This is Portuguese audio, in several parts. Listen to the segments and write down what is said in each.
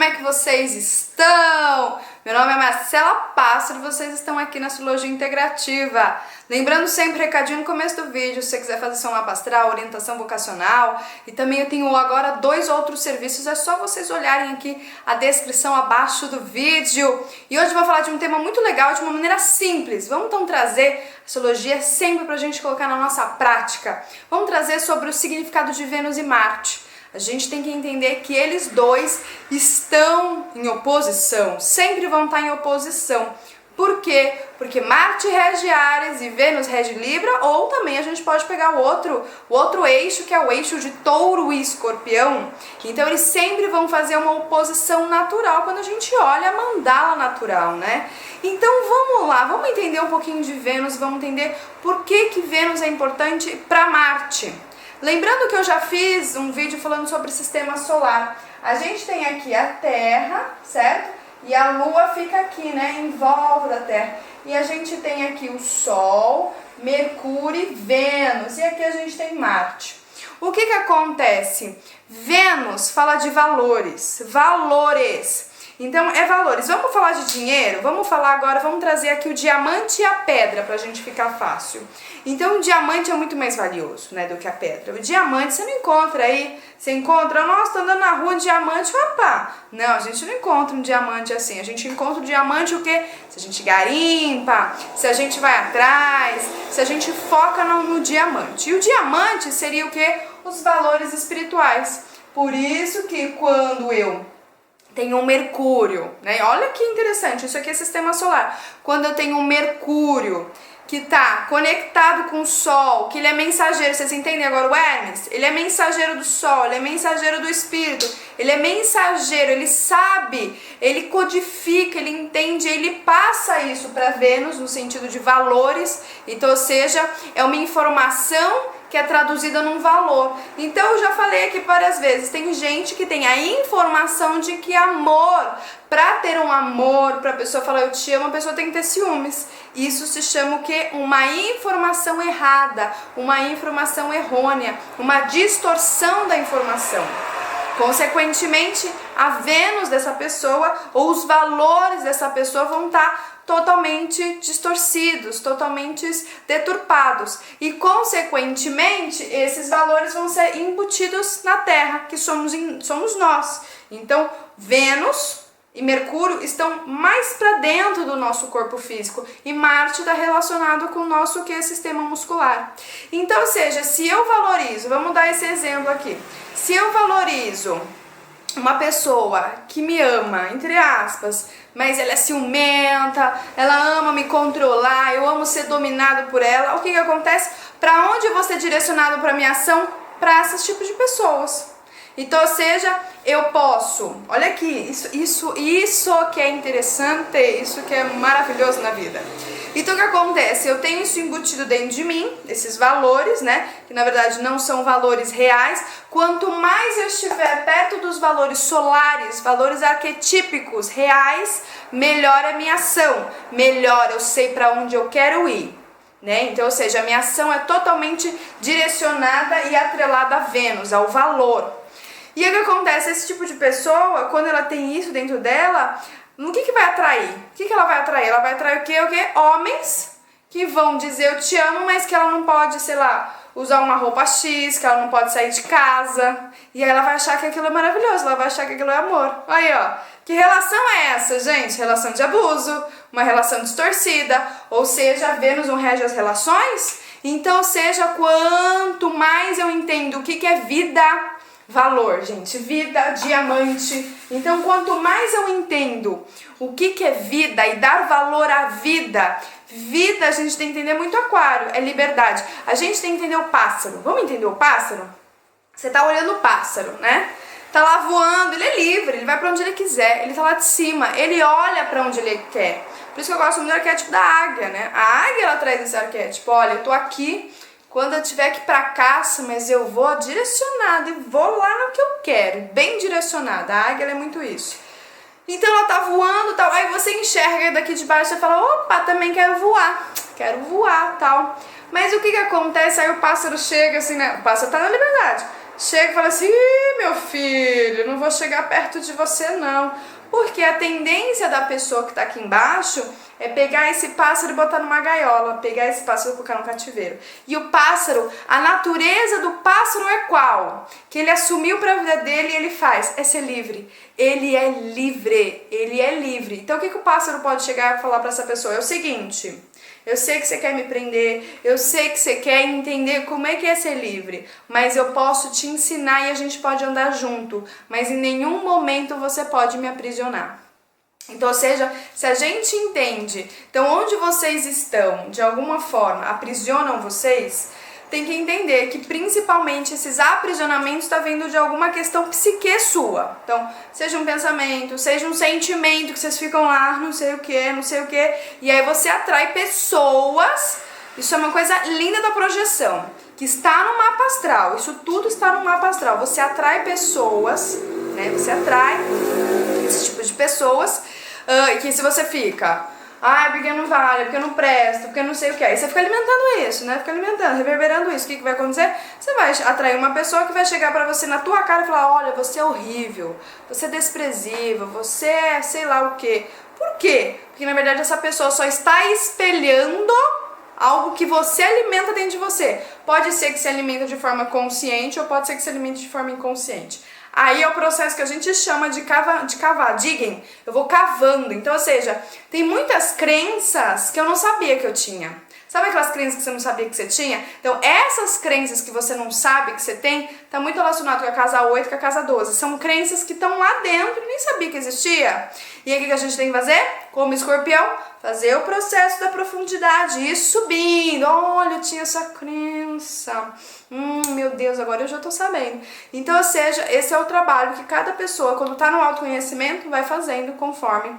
como é que vocês estão? Meu nome é Marcela Pássaro e vocês estão aqui na Astrologia Integrativa. Lembrando sempre, recadinho no começo do vídeo, se você quiser fazer seu mapa astral, orientação vocacional, e também eu tenho agora 2 outros serviços, é só vocês olharem aqui a descrição abaixo do vídeo. E hoje eu vou falar de um tema muito legal, de uma maneira simples. Vamos então trazer a astrologia sempre pra gente colocar na nossa prática. Vamos trazer sobre o significado de Vênus e Marte. A gente tem que entender que eles dois estão em oposição, sempre vão estar em oposição. Por quê? Porque Marte rege Áries e Vênus rege Libra, ou também a gente pode pegar o outro eixo, que é o eixo de Touro e Escorpião. Então eles sempre vão fazer uma oposição natural quando a gente olha a mandala natural, né? Então vamos lá, vamos entender um pouquinho de Vênus, vamos entender por que Vênus é importante para Marte. Lembrando que eu já fiz um vídeo falando sobre o sistema solar. A gente tem aqui a Terra, certo? E a Lua fica aqui, né, em volta da Terra. E a gente tem aqui o Sol, Mercúrio e Vênus. E aqui a gente tem Marte. O que acontece? Vênus fala de valores. Valores. Então, é valores. Vamos falar de dinheiro? Vamos falar agora, vamos trazer aqui o diamante e a pedra pra gente ficar fácil. Então, o diamante é muito mais valioso, né, do que a pedra. O diamante você não encontra aí, você encontra, nossa, tô andando na rua, um diamante, opa! Não, a gente não encontra um diamante assim. A gente encontra o diamante o quê? Se a gente garimpa, se a gente vai atrás, se a gente foca no diamante. E o diamante seria o quê? Os valores espirituais. Por isso que quando eu tenho um Mercúrio, né? Olha que interessante, isso aqui é sistema solar. Quando eu tenho um Mercúrio que está conectado com o Sol, que ele é mensageiro, vocês entendem agora o Hermes? Ele é mensageiro do Sol, ele é mensageiro do Espírito, ele é mensageiro, ele sabe, ele codifica, ele entende, ele passa isso para Vênus no sentido de valores, então, ou seja, é uma informação que é traduzida num valor. Então eu já falei aqui várias vezes, tem gente que tem a informação de que amor, para ter um amor, para a pessoa falar eu te amo, a pessoa tem que ter ciúmes. Isso se chama o quê? Uma informação errada, uma informação errônea, uma distorção da informação. Consequentemente, a Vênus dessa pessoa ou os valores dessa pessoa vão estar totalmente distorcidos, totalmente deturpados. E, consequentemente, esses valores vão ser embutidos na Terra, que somos nós. Então, Vênus e Mercúrio estão mais para dentro do nosso corpo físico e Marte está relacionado com o nosso sistema muscular. Então, ou seja, se eu valorizo, vamos dar esse exemplo aqui, se eu valorizo uma pessoa que me ama, entre aspas, mas ela é ciumenta, ela ama me controlar, eu amo ser dominado por ela, o que acontece? Para onde eu vou ser direcionado para minha ação? Para esses tipos de pessoas. Então, ou seja, eu posso, olha aqui, isso que é interessante, isso que é maravilhoso na vida. Então o que acontece? Eu tenho isso embutido dentro de mim, esses valores, né? Que na verdade não são valores reais. Quanto mais eu estiver perto dos valores solares, valores arquetípicos reais, melhor a minha ação, melhor eu sei para onde eu quero ir. Né? Então, ou seja, a minha ação é totalmente direcionada e atrelada a Vênus, ao valor. E o que acontece? Esse tipo de pessoa, quando ela tem isso dentro dela, no que vai atrair? O que ela vai atrair? Ela vai atrair o quê? Homens que vão dizer eu te amo, mas que ela não pode, sei lá, usar uma roupa X, que ela não pode sair de casa. E aí ela vai achar que aquilo é maravilhoso, ela vai achar que aquilo é amor. Aí, ó, que relação é essa, gente? Relação de abuso, uma relação distorcida. Ou seja, Vênus não rege as relações? Então, ou seja, quanto mais eu entendo o que é vida, valor, gente, vida, diamante. Então, quanto mais eu entendo o que é vida e dar valor à vida, vida a gente tem que entender muito aquário, é liberdade. A gente tem que entender o pássaro. Vamos entender o pássaro? Você tá olhando o pássaro, né? Tá lá voando, ele é livre, ele vai pra onde ele quiser, ele tá lá de cima, ele olha pra onde ele quer. Por isso que eu gosto muito do arquétipo da águia, né? A águia, ela traz esse arquétipo, olha, eu tô aqui, quando eu tiver que ir pra caça, mas eu vou direcionada e vou lá no que eu quero, bem direcionada. A águia ela é muito isso. Então ela tá voando, tal, aí você enxerga daqui de baixo e fala, opa, também quero voar, tal. Mas o que acontece? Aí o pássaro chega assim, né? O pássaro tá na liberdade. chega e fala assim: ih, meu filho, não vou chegar perto de você não. Porque a tendência da pessoa que tá aqui embaixo é pegar esse pássaro e botar numa gaiola, pegar esse pássaro e colocar no cativeiro. E o pássaro, a natureza do pássaro é qual? Que ele assumiu pra vida dele e ele faz, é ser livre. Ele é livre, ele é livre. Então o que o pássaro pode chegar e falar pra essa pessoa? É o seguinte: eu sei que você quer me prender, eu sei que você quer entender como é que é ser livre, mas eu posso te ensinar e a gente pode andar junto, mas em nenhum momento você pode me aprisionar. Então, ou seja, se a gente entende, então onde vocês estão, de alguma forma, aprisionam vocês, tem que entender que principalmente esses aprisionamentos estão vindo de alguma questão psique sua. Então, seja um pensamento, seja um sentimento que vocês ficam lá, não sei o que, e aí você atrai pessoas. Isso é uma coisa linda da projeção, que está no mapa astral. Isso tudo está no mapa astral. Você atrai pessoas, né? Você atrai esse tipo de pessoas, que se você fica, porque não vale, porque não presta, porque não sei o que. Aí você fica alimentando isso, né? Fica alimentando, reverberando isso. O que vai acontecer? Você vai atrair uma pessoa que vai chegar pra você na tua cara e falar: olha, você é horrível, você é desprezível, você é sei lá o quê. Por quê? Porque na verdade essa pessoa só está espelhando algo que você alimenta dentro de você. Pode ser que se alimenta de forma consciente ou pode ser que se alimente de forma inconsciente. Aí é o processo que a gente chama de cavar, digging. Eu vou cavando. Então, ou seja, tem muitas crenças que eu não sabia que eu tinha. Sabe aquelas crenças que você não sabia que você tinha? Então, essas crenças que você não sabe que você tem, tá muito relacionado com a casa 8 e com a casa 12. São crenças que estão lá dentro e nem sabia que existia. E aí o que a gente tem que fazer? Como escorpião, fazer o processo da profundidade, ir subindo. Olha, eu tinha essa crença. Meu Deus, agora eu já tô sabendo. Então, ou seja, esse é o trabalho que cada pessoa, quando tá no autoconhecimento, vai fazendo conforme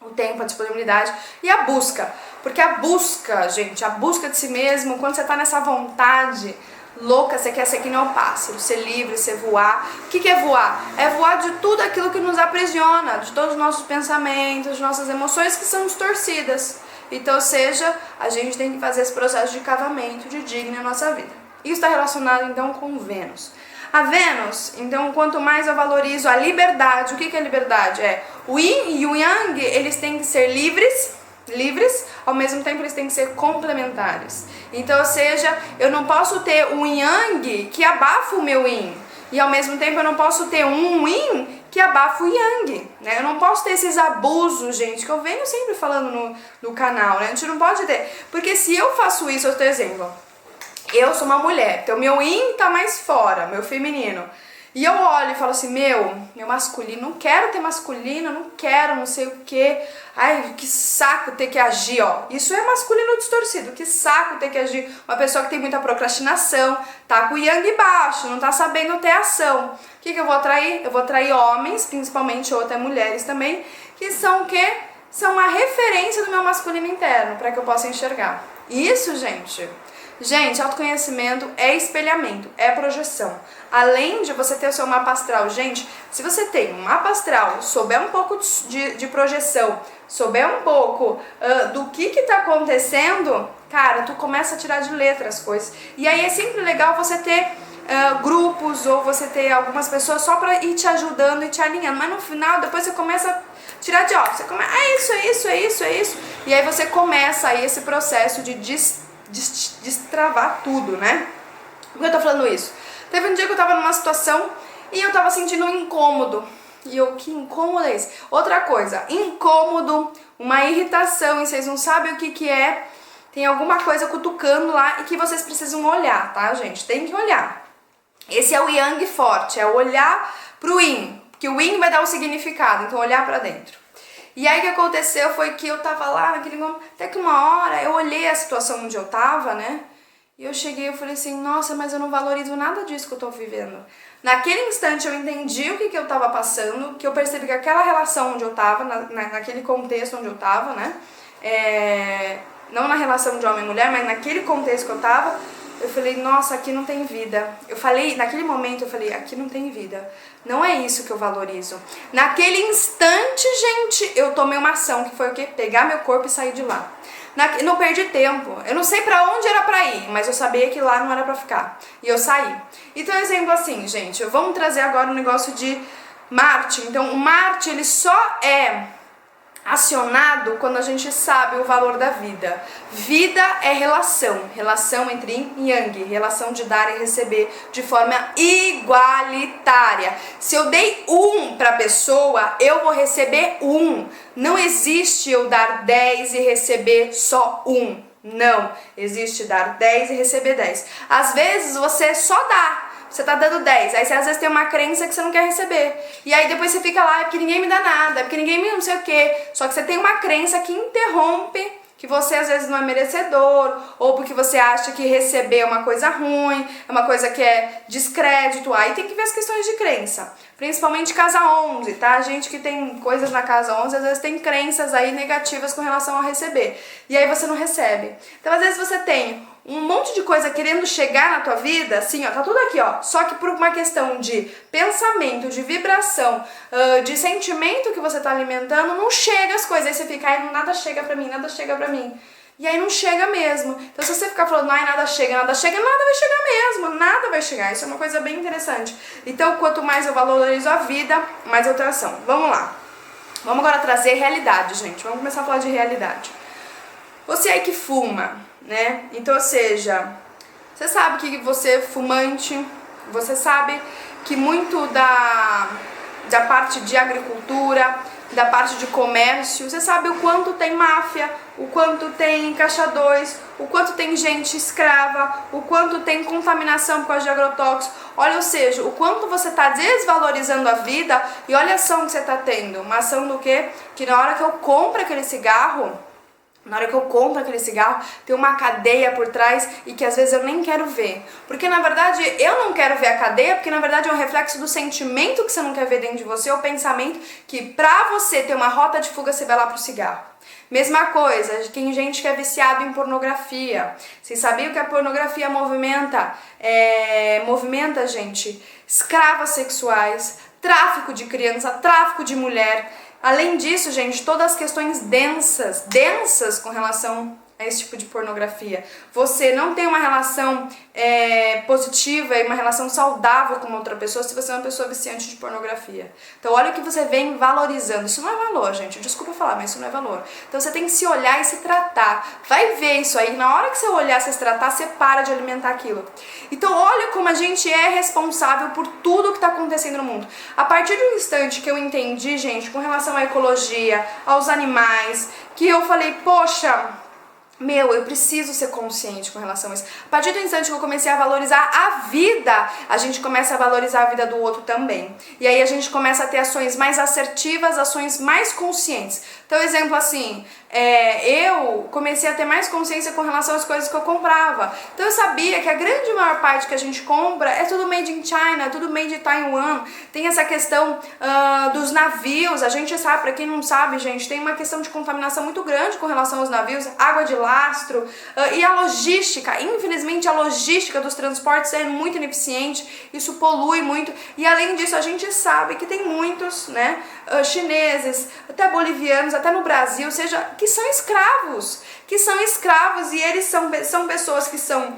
o tempo, a disponibilidade e a busca. Porque a busca, gente, a busca de si mesmo, quando você tá nessa vontade louca, você quer ser que nem um pássaro, ser livre, ser voar. O que é voar? É voar de tudo aquilo que nos aprisiona, de todos os nossos pensamentos, de nossas emoções que são distorcidas. Então, ou seja, a gente tem que fazer esse processo de cavamento, de digno na nossa vida. Isso está relacionado, então, com Vênus. A Vênus, então, quanto mais eu valorizo a liberdade, o que é liberdade? É o Yin e o Yang, eles têm que ser livres, ao mesmo tempo eles têm que ser complementares. Então, ou seja, eu não posso ter um Yang que abafa o meu Yin, e ao mesmo tempo eu não posso ter um Yin que abafa o Yang, né? Eu não posso ter esses abusos, gente, que eu venho sempre falando no canal, né? A gente não pode ter, porque se eu faço isso, eu, por exemplo, eu sou uma mulher, então meu Yin tá mais fora, meu feminino. E eu olho e falo assim, meu masculino, não quero ter masculino, não quero, não sei o que. Ai, que saco ter que agir, ó. Isso é masculino distorcido, que saco ter que agir. Uma pessoa que tem muita procrastinação, tá com o Yang baixo, não tá sabendo ter ação. O que eu vou atrair? Eu vou atrair homens, principalmente, ou até mulheres também, que são o quê? São a referência do meu masculino interno, para que eu possa enxergar. Isso, Gente, autoconhecimento é espelhamento, é projeção. Além de você ter o seu mapa astral, gente, se você tem um mapa astral, souber um pouco de projeção, souber um pouco do que tá acontecendo, cara, tu começa a tirar de letra as coisas. E aí é sempre legal você ter grupos ou você ter algumas pessoas só pra ir te ajudando e te alinhando. Mas no final, depois você começa a tirar de óculos. Você começa, é isso. E aí você começa aí esse processo de destravar tudo, né? Por que eu tô falando isso? Teve um dia que eu tava numa situação e eu tava sentindo um incômodo. E eu, que incômodo é esse? Outra coisa, incômodo, uma irritação, e vocês não sabem o que é. Tem alguma coisa cutucando lá e que vocês precisam olhar, tá, gente? Tem que olhar. Esse é o Yang forte, é o olhar pro Yin, porque o Yin vai dar o significado, então olhar pra dentro. E aí o que aconteceu foi que eu tava lá naquele momento, até que uma hora eu olhei a situação onde eu tava, né? E eu cheguei e falei assim, nossa, mas eu não valorizo nada disso que eu tô vivendo. Naquele instante eu entendi o que eu tava passando, que eu percebi que aquela relação onde eu tava, naquele contexto onde eu tava, né? Não na relação de homem e mulher, mas naquele contexto que eu tava, eu falei, nossa, aqui não tem vida. Eu falei, naquele momento eu falei, aqui não tem vida. Não é isso que eu valorizo. Naquele instante, gente, eu tomei uma ação, que foi o quê? Pegar meu corpo e sair de lá. Não perdi tempo. Eu não sei pra onde era pra ir, mas eu sabia que lá não era pra ficar. E eu saí. Então, exemplo assim, gente, vamos trazer agora um negócio de Marte. Então, o Marte, ele só é acionado quando a gente sabe o valor da vida. Vida é relação entre yin e yang, relação de dar e receber de forma igualitária. Se eu dei 1 para a pessoa, eu vou receber 1. Não existe eu dar 10 e receber só 1. Não, existe dar 10 e receber 10. Às vezes você só dá. Você tá dando 10, aí você às vezes tem uma crença que você não quer receber. E aí depois você fica lá, é porque ninguém me dá nada, é porque ninguém me não sei o quê. Só que você tem uma crença que interrompe, que você às vezes não é merecedor, ou porque você acha que receber é uma coisa ruim, é uma coisa que é descrédito. Aí tem que ver as questões de crença. Principalmente casa 11, tá? Gente que tem coisas na casa 11, às vezes tem crenças aí negativas com relação a receber. E aí você não recebe. Então às vezes você tem um monte de coisa querendo chegar na tua vida, assim, ó, tá tudo aqui, ó, só que por uma questão de pensamento, de vibração, de sentimento que você tá alimentando, não chega as coisas, aí você fica, ai, nada chega pra mim, nada chega pra mim, e aí não chega mesmo. Então se você ficar falando, ai, nada chega, nada vai chegar mesmo, nada vai chegar, isso é uma coisa bem interessante. Então quanto mais eu valorizo a vida, mais eu tenho ação. Vamos lá, vamos agora trazer realidade, gente, vamos começar a falar de realidade. Você aí que fuma, né? Então, ou seja, você sabe que você é fumante, você sabe que muito da parte de agricultura, da parte de comércio, você sabe o quanto tem máfia, o quanto tem caixa 2, o quanto tem gente escrava, o quanto tem contaminação por causa de agrotóxicos. Olha, ou seja, o quanto você está desvalorizando a vida e olha a ação que você está tendo. Uma ação do quê? Que na hora que eu compro aquele cigarro, tem uma cadeia por trás e que às vezes eu nem quero ver. Porque na verdade eu não quero ver a cadeia, porque na verdade é um reflexo do sentimento que você não quer ver dentro de você, o pensamento que pra você ter uma rota de fuga você vai lá pro cigarro. Mesma coisa, tem gente que é viciado em pornografia. Vocês sabiam que a pornografia movimenta, gente, escravas sexuais, tráfico de criança, tráfico de mulher. Além disso, gente, todas as questões densas com relação a esse tipo de pornografia. Você não tem uma relação positiva e uma relação saudável com outra pessoa se você é uma pessoa viciante de pornografia. Então olha o que você vem valorizando. Isso não é valor, gente. Desculpa falar, mas isso não é valor. Então você tem que se olhar e se tratar. Vai ver isso aí. Na hora que você olhar e se tratar, você para de alimentar aquilo. Então olha como a gente é responsável por tudo que está acontecendo no mundo. A partir do instante que eu entendi, gente, com relação à ecologia, aos animais, que eu falei, poxa, eu preciso ser consciente com relação a isso. A partir do instante que eu comecei a valorizar a vida, a gente começa a valorizar a vida do outro também. E aí a gente começa a ter ações mais assertivas, ações mais conscientes. Então, exemplo assim, eu comecei a ter mais consciência com relação às coisas que eu comprava. Então eu sabia que a grande maior parte que a gente compra é tudo made in China, tudo made in Taiwan. Tem essa questão dos navios, a gente sabe, pra quem não sabe, gente, tem uma questão de contaminação muito grande com relação aos navios, água de lastro, e a logística, infelizmente a logística dos transportes é muito ineficiente, isso polui muito, e além disso a gente sabe que tem muitos, né, chineses, até bolivianos, até no Brasil, seja, que são escravos, e eles são pessoas que são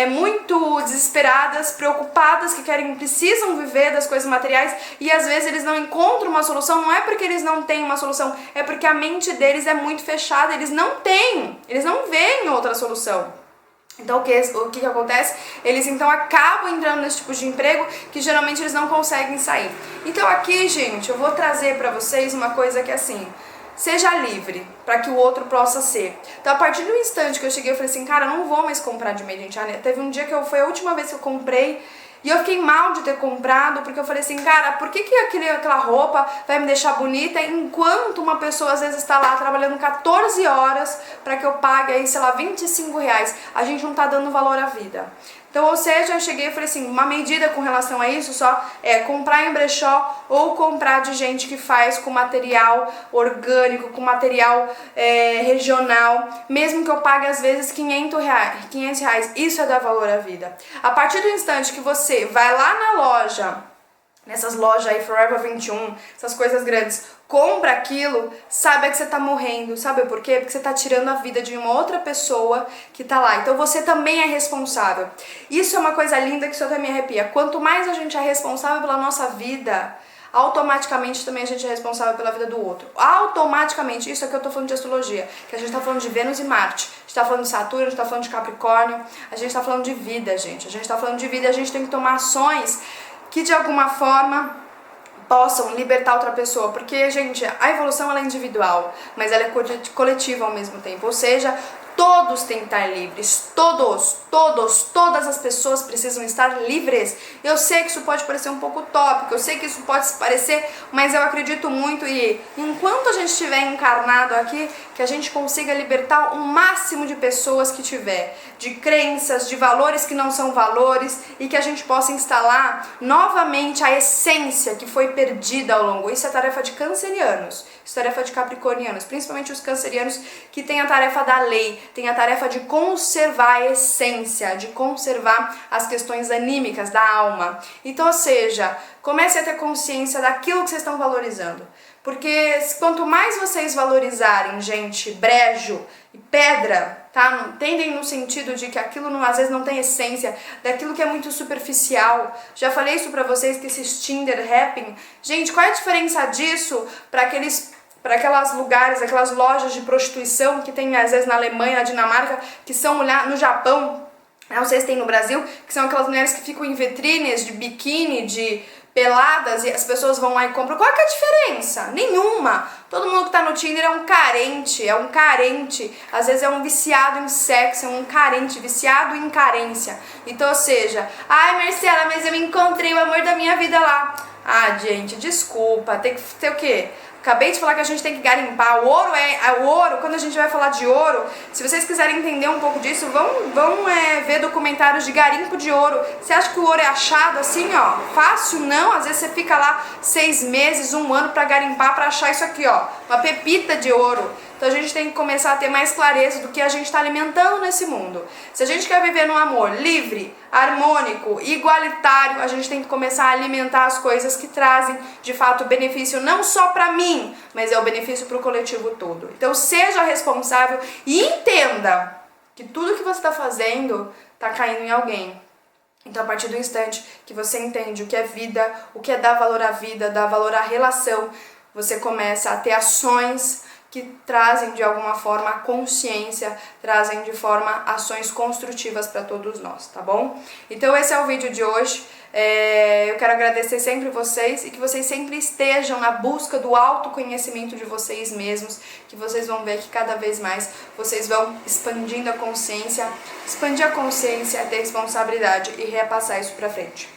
muito desesperadas, preocupadas, que precisam viver das coisas materiais e às vezes eles não encontram uma solução. Não é porque eles não têm uma solução, é porque a mente deles é muito fechada, eles não veem outra solução. Então o que acontece? Eles então acabam entrando nesse tipo de emprego que geralmente eles não conseguem sair. Então aqui, gente, eu vou trazer pra vocês uma coisa que é assim: seja livre, para que o outro possa ser. Então, a partir do instante que eu cheguei, eu falei assim, cara, eu não vou mais comprar de Made in China. Teve um dia foi a última vez que eu comprei, e eu fiquei mal de ter comprado, porque eu falei assim, cara, por que aquela roupa vai me deixar bonita, enquanto uma pessoa às vezes está lá trabalhando 14 horas para que eu pague aí, sei lá, R$25. A gente não tá dando valor à vida. Então, ou seja, eu cheguei e falei assim, uma medida com relação a isso só é comprar em brechó ou comprar de gente que faz com material orgânico, com material regional, mesmo que eu pague às vezes R$500. Isso é dar valor à vida. A partir do instante que você vai lá na loja nessas lojas aí, Forever 21, essas coisas grandes, compra aquilo, saiba que você tá morrendo. Sabe por quê? Porque você tá tirando a vida de uma outra pessoa que tá lá. Então você também é responsável. Isso é uma coisa linda que isso até me arrepia. Quanto mais a gente é responsável pela nossa vida, automaticamente também a gente é responsável pela vida do outro. Automaticamente, isso aqui eu tô falando de astrologia, que a gente tá falando de Vênus e Marte, a gente tá falando de Saturno, a gente tá falando de Capricórnio, a gente tá falando de vida, gente. A gente tá falando de vida e a gente tem que tomar ações que de alguma forma possam libertar outra pessoa, porque, gente, a evolução ela é individual, mas ela é coletiva ao mesmo tempo, ou seja, todos têm que estar livres, todas as pessoas precisam estar livres. Eu sei que isso pode parecer um pouco utópico, eu sei que isso pode parecer, mas eu acredito muito e enquanto a gente estiver encarnado aqui, que a gente consiga libertar o máximo de pessoas que tiver, de crenças, de valores que não são valores e que a gente possa instalar novamente a essência que foi perdida ao longo. Isso é tarefa de cancerianos, isso é tarefa de capricornianos, principalmente os cancerianos que têm a tarefa da lei, tem a tarefa de conservar a essência, de conservar as questões anímicas da alma. Então, ou seja, comece a ter consciência daquilo que vocês estão valorizando. Porque quanto mais vocês valorizarem, gente, brejo e pedra, tá? Não entendem no sentido de que aquilo não, às vezes não tem essência, daquilo que é muito superficial. Já falei isso pra vocês, que esses Tinder Happn, gente, qual é a diferença disso para aquelas lugares, aquelas lojas de prostituição que tem às vezes na Alemanha, na Dinamarca, que são no Japão, não sei se tem no Brasil, que são aquelas mulheres que ficam em vitrines de biquíni, de peladas, e as pessoas vão lá e compram. Qual que é a diferença? Nenhuma. Todo mundo que tá no Tinder é um carente, às vezes é um viciado em sexo, é um carente, viciado em carência. Então, ou seja, ai Marcela, mas eu encontrei o amor da minha vida lá. Ah, gente, desculpa, tem que ter o quê? Acabei de falar que a gente tem que garimpar. O ouro, quando a gente vai falar de ouro, se vocês quiserem entender um pouco disso, vão ver documentários de garimpo de ouro. Você acha que o ouro é achado assim, ó, fácil? Não, às vezes você fica lá 6 meses, 1 ano pra garimpar, pra achar isso aqui, ó, uma pepita de ouro. Então a gente tem que começar a ter mais clareza do que a gente está alimentando nesse mundo. Se a gente quer viver num amor livre, harmônico, igualitário, a gente tem que começar a alimentar as coisas que trazem, de fato, benefício não só para mim, mas é o benefício para o coletivo todo. Então seja responsável e entenda que tudo que você está fazendo está caindo em alguém. Então, a partir do instante que você entende o que é vida, o que é dar valor à vida, dar valor à relação, você começa a ter ações que trazem de alguma forma a consciência, trazem de forma ações construtivas para todos nós, tá bom? Então esse é o vídeo de hoje. Eu quero agradecer sempre vocês e que vocês sempre estejam na busca do autoconhecimento de vocês mesmos, que vocês vão ver que cada vez mais vocês vão expandindo a consciência, ter responsabilidade e repassar isso pra frente.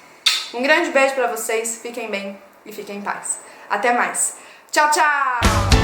Um grande beijo para vocês, fiquem bem e fiquem em paz. Até mais. Tchau, tchau!